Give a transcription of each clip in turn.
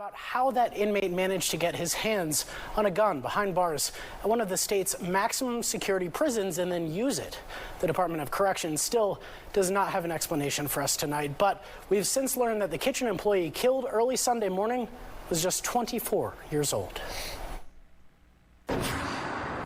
About how that inmate managed to get his hands on a gun behind bars at one of the state's maximum security prisons and then use it. The Department of Corrections still does not have an explanation for us tonight, but we've since learned that the kitchen employee killed early Sunday morning was just 24 years old.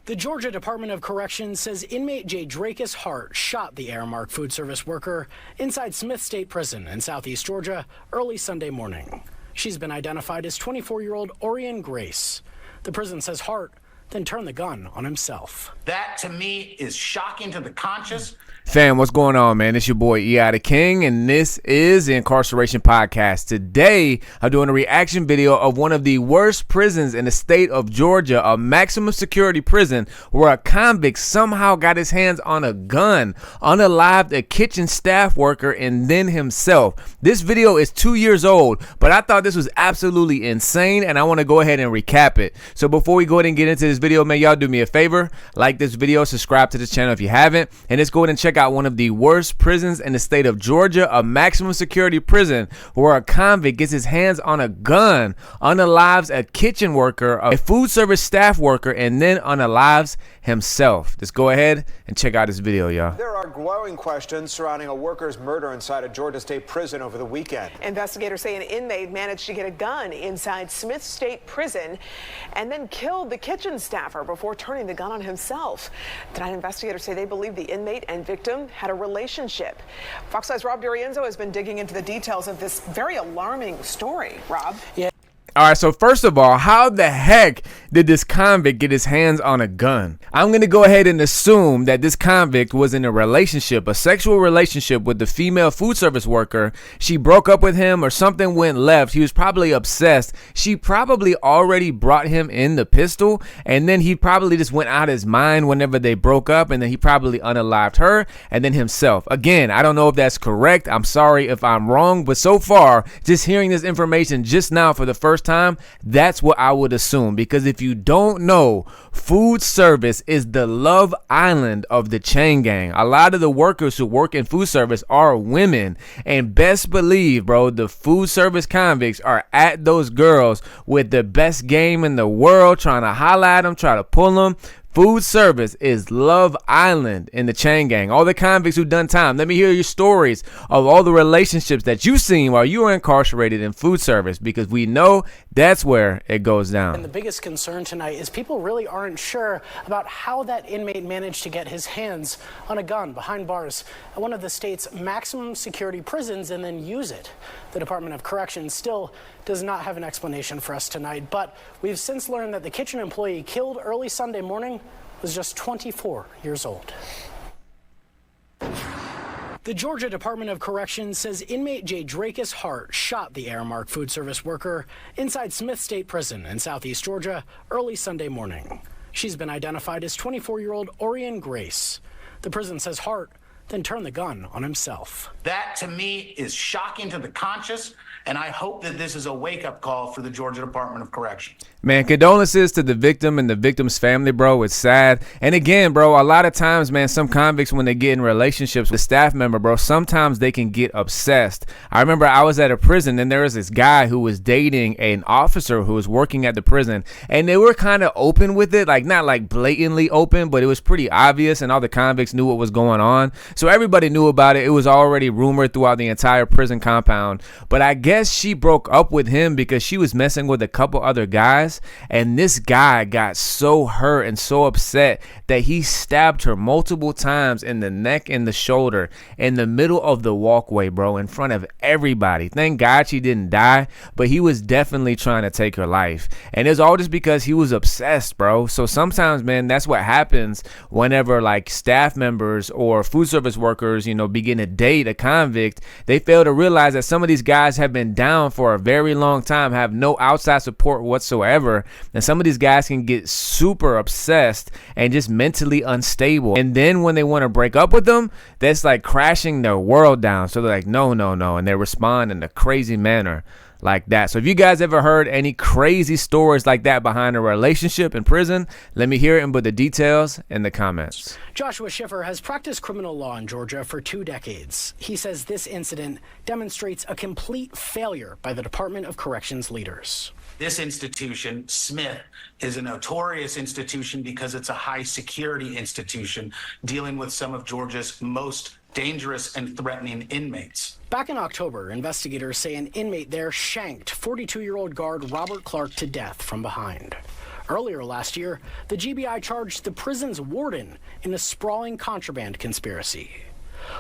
The Georgia Department of Corrections says inmate J. Dracus Hart shot the Aramark food service worker inside Smith State Prison in southeast Georgia early Sunday morning. She's been identified as 24-year-old Orion Grace. The prison says Hart then turned the gun on himself. That, to me, is shocking to the conscience. Fam, what's going on, man? It's your boy E.I. the King, and this is the Incarceration Podcast. Today, I'm doing a reaction video of one of the worst prisons in the state of Georgia, a maximum security prison where a convict somehow got his hands on a gun, unalived a kitchen staff worker, and then himself. This video is 2 years old, but I thought this was absolutely insane, and I want to go ahead and recap it. So before we go ahead and get into this video, man, y'all do me a favor. Like this video, subscribe to this channel if you haven't, and let's go ahead and check out one of the worst prisons in the state of Georgia, a maximum security prison where a convict gets his hands on a gun, unalives a kitchen worker, a food service staff worker, and then unalives himself. Let's go ahead and check out this video, y'all. There are growing questions surrounding a worker's murder inside a Georgia State prison over the weekend. Investigators say an inmate managed to get a gun inside Smith State Prison and then killed the kitchen staffer before turning the gun on himself. Tonight, investigators say they believe the inmate and victim had a relationship. Fox 5's Rob D'Arienzo has been digging into the details of this very alarming story. Rob? Yeah. All right, so first of all, how the heck did this convict get his hands on a gun? I'm going to go ahead and assume that this convict was in a relationship, a sexual relationship with the female food service worker. She broke up with him or something went left. He was probably obsessed. She probably already brought him in the pistol, and then he probably just went out of his mind whenever they broke up, and then he probably unalived her and then himself. Again, I don't know if that's correct. I'm sorry if I'm wrong, but so far, just hearing this information just now for the first time, that's what I would assume. Because if you don't know, food service is the Love Island of the chain gang. A lot of the workers who work in food service are women, and best believe, bro, the food service convicts are at those girls with the best game in the world, trying to holla at them, try to pull them. Food service is Love Island in the chain gang. All the convicts who've done time, let me hear your stories of all the relationships that you've seen while you were incarcerated in food service, because we know that's where it goes down. And the biggest concern tonight is people really aren't sure about how that inmate managed to get his hands on a gun behind bars at one of the state's maximum security prisons and then use it. The Department of Corrections still does not have an explanation for us tonight, but we've since learned that the kitchen employee killed early Sunday morning was just 24 years old. The Georgia Department of Corrections says inmate J. Dracus Hart shot the Aramark food service worker inside Smith State Prison in southeast Georgia early Sunday morning. She's been identified as 24-year-old Orion Grace. The prison says Hart then turned the gun on himself. That, to me, is shocking to the conscience, and I hope that this is a wake-up call for the Georgia Department of Corrections. Man, condolences to the victim and the victim's family, bro. It's sad. And again, bro, a lot of times, man, some convicts, when they get in relationships with a staff member, bro, sometimes they can get obsessed. I remember I was at a prison, and there was this guy who was dating an officer who was working at the prison, and they were kind of open with it, like not like blatantly open, but it was pretty obvious, and all the convicts knew what was going on. So everybody knew about it. It was already rumored throughout the entire prison compound. But I guess she broke up with him because she was messing with a couple other guys. And this guy got so hurt and so upset that he stabbed her multiple times in the neck and the shoulder in the middle of the walkway, bro, in front of everybody. Thank God she didn't die, but he was definitely trying to take her life. And it's all just because he was obsessed, bro. So sometimes, man, that's what happens whenever like staff members or food service workers, you know, begin to date a convict. They fail to realize that some of these guys have been down for a very long time, have no outside support whatsoever. And some of these guys can get super obsessed and just mentally unstable. And then when they want to break up with them, that's like crashing their world down. So they're like, no, no, no. And they respond in a crazy manner. like that. So if you guys ever heard any crazy stories like that behind a relationship in prison, let me hear it and put the details in the comments. Joshua Schiffer has practiced criminal law in Georgia for 2 decades. He says this incident demonstrates a complete failure by the Department of Corrections leaders. This institution, Smith, is a notorious institution because it's a high security institution dealing with some of Georgia's most dangerous and threatening inmates. Back in October, investigators say an inmate there shanked 42-year-old guard Robert Clark to death from behind. Earlier last year, the GBI charged the prison's warden in a sprawling contraband conspiracy.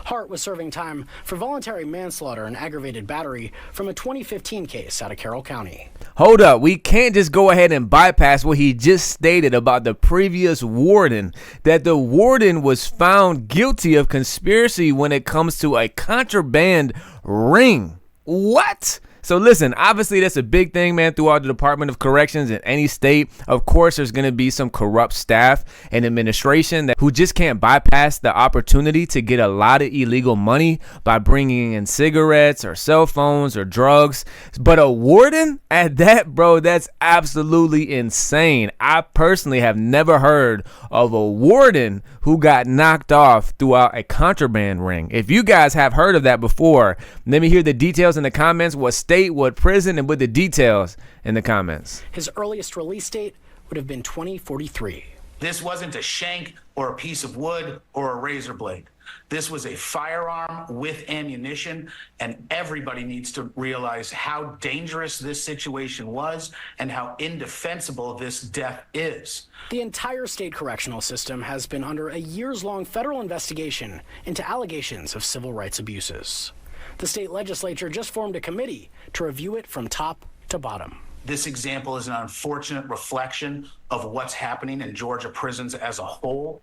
Hart was serving time for voluntary manslaughter and aggravated battery from a 2015 case out of Carroll County. Hold up, we can't just go ahead and bypass what he just stated about the previous warden, that the warden was found guilty of conspiracy when it comes to a contraband ring. What? So listen, obviously that's a big thing, man, throughout the Department of Corrections in any state. Of course, there's going to be some corrupt staff and administration who just can't bypass the opportunity to get a lot of illegal money by bringing in cigarettes or cell phones or drugs. But a warden at that, bro, that's absolutely insane. I personally have never heard of a warden who got knocked off throughout a contraband ring. If you guys have heard of that before, let me hear the details in the comments. What state, what prison, and with the details in the comments. His earliest release date would have been 2043. This wasn't a shank or a piece of wood or a razor blade. This was a firearm with ammunition, and everybody needs to realize how dangerous this situation was and how indefensible this death is. The entire state correctional system has been under a years-long federal investigation into allegations of civil rights abuses. The state legislature just formed a committee to review it from top to bottom. This example is an unfortunate reflection of what's happening in Georgia prisons as a whole.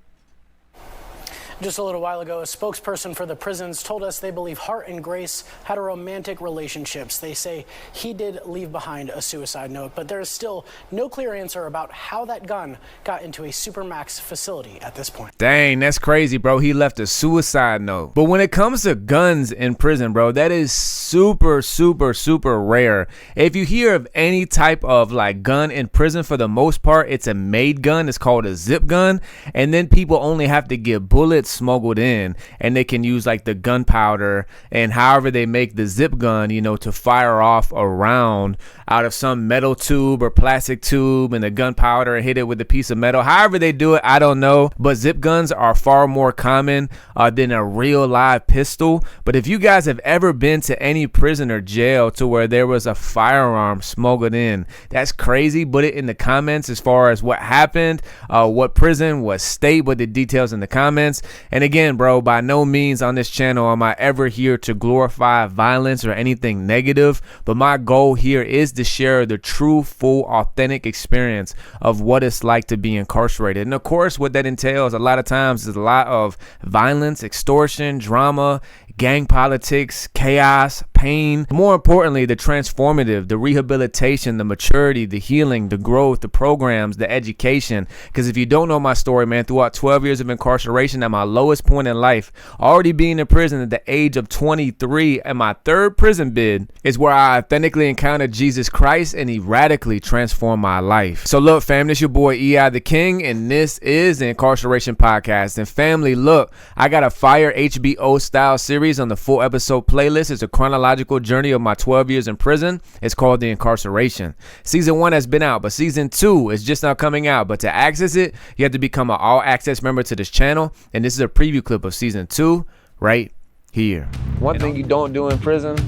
Just a little while ago, a spokesperson for the prisons told us they believe Hart and Grace had a romantic relationships. They say he did leave behind a suicide note, but there is still no clear answer about how that gun got into a Supermax facility at this point. Dang, that's crazy, bro. He left a suicide note. But when it comes to guns in prison, bro, that is super, super, super rare. If you hear of any type of like gun in prison, for the most part, it's a made gun. It's called a zip gun. And then people only have to get bullets smuggled in, and they can use like the gunpowder and however they make the zip gun, you know, to fire off a round out of some metal tube or plastic tube, and the gunpowder and hit it with a piece of metal. However they do it, I don't know, but zip guns are far more common than a real live pistol. But if you guys have ever been to any prison or jail to where there was a firearm smuggled in, that's crazy. Put it in the comments as far as what happened, what prison, what state, with the details in the comments. And again, bro, by no means on this channel am I ever here to glorify violence or anything negative, but my goal here is to share the true, full, authentic experience of what it's like to be incarcerated. And of course, what that entails a lot of times is a lot of violence, extortion, drama, gang politics, chaos, pain. More importantly, the transformative, the rehabilitation, the maturity, the healing, the growth, the programs, the education. Because if you don't know my story, man, throughout 12 years of incarceration, at my lowest point in life, already being in prison at the age of 23, and my third prison bid is where I authentically encountered Jesus Christ, and he radically transformed my life. So look, fam, this your boy EI the King, and this is the Incarceration Podcast. And family, look, I got a fire HBO style series on the full episode playlist. It's a chronological journey of my 12 years in prison. It's called The Incarceration. Season 1 has been out, but season 2 is just now coming out. But to access it, you have to become an all access member to this channel. And this is a preview clip of season 2 right here. One thing you don't do in prison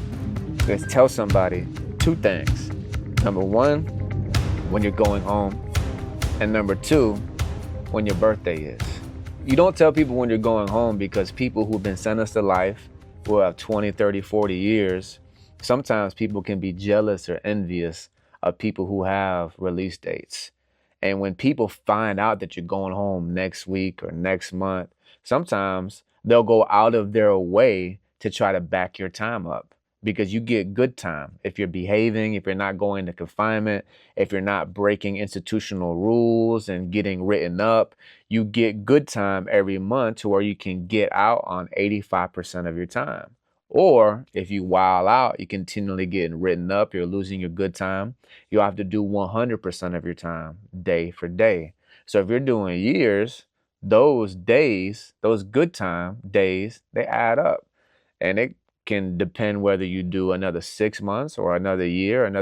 is tell somebody 2 things. Number 1, when you're going home. And number 2, when your birthday is. You don't tell people when you're going home, because people who've been sentenced to life, who have 20, 30, 40 years, sometimes people can be jealous or envious of people who have release dates. And when people find out that you're going home next week or next month, sometimes they'll go out of their way to try to back your time up, because you get good time if you're behaving, if you're not going to confinement, if you're not breaking institutional rules and getting written up. You get good time every month to where you can get out on 85% of your time. Or if you wild out, you're continually getting written up, you're losing your good time, you'll have to do 100% of your time, day for day. So if you're doing years, those days, those good time days, they add up. And it can depend whether you do another 6 months or another year and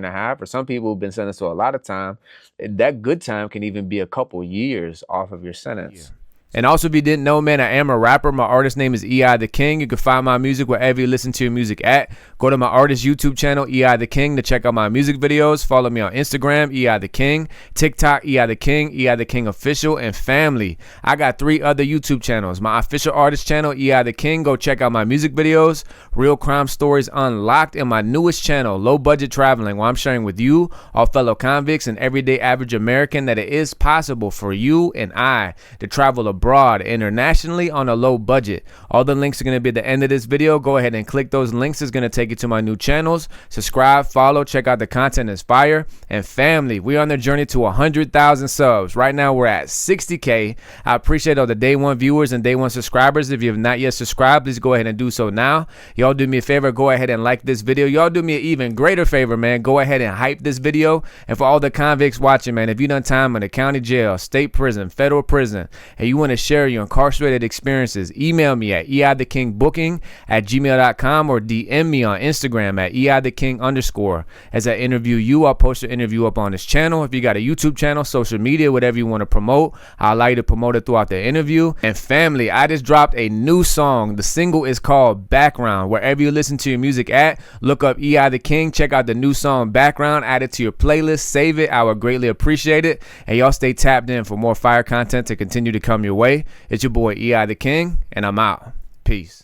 a half. Or some people who've been sentenced to a lot of time, that good time can even be a couple years off of your sentence. And also, if you didn't know, man, I am a rapper. My artist name is EI the King. You can find my music wherever you listen to your music at. Go to my artist YouTube channel, EI the King, to check out my music videos. Follow me on Instagram, EI the King, TikTok, EI the King Official, and family. I got 3 other YouTube channels. My official artist channel, EI the King. Go check out my music videos, Real Crime Stories Unlocked, and my newest channel, Low Budget Traveling, where I'm sharing with you, all fellow convicts and everyday average American, that it is possible for you and I to travel abroad internationally on a low budget. All the links are going to be at the end of this video. Go ahead and click those links. It's going to take you to my new channels. Subscribe, follow, check out the content. Is fire. And family, we're on the journey to 100,000 subs. Right now we're at 60K. I appreciate all the day one viewers and day one subscribers. If you have not yet subscribed, please go ahead and do so now. Y'all do me a favor, go ahead and like this video. Y'all do me an even greater favor, man. Go ahead and hype this video. And for all the convicts watching, man, if you done time in the county jail, state prison, federal prison, and you want to share your incarcerated experiences, email me at eithekingbooking@gmail.com or DM me on Instagram at eitheking_. As I interview you, I'll post your interview up on this channel. If you got a YouTube channel, social media, whatever you want to promote, I'll allow you to promote it throughout the interview. And family, I just dropped a new song. The single is called Background. Wherever you listen to your music at, look up EI the King, check out the new song Background, add it to your playlist, save it. I would greatly appreciate it. And y'all stay tapped in for more fire content to continue to come your way. It's your boy EI the King, and I'm out. Peace.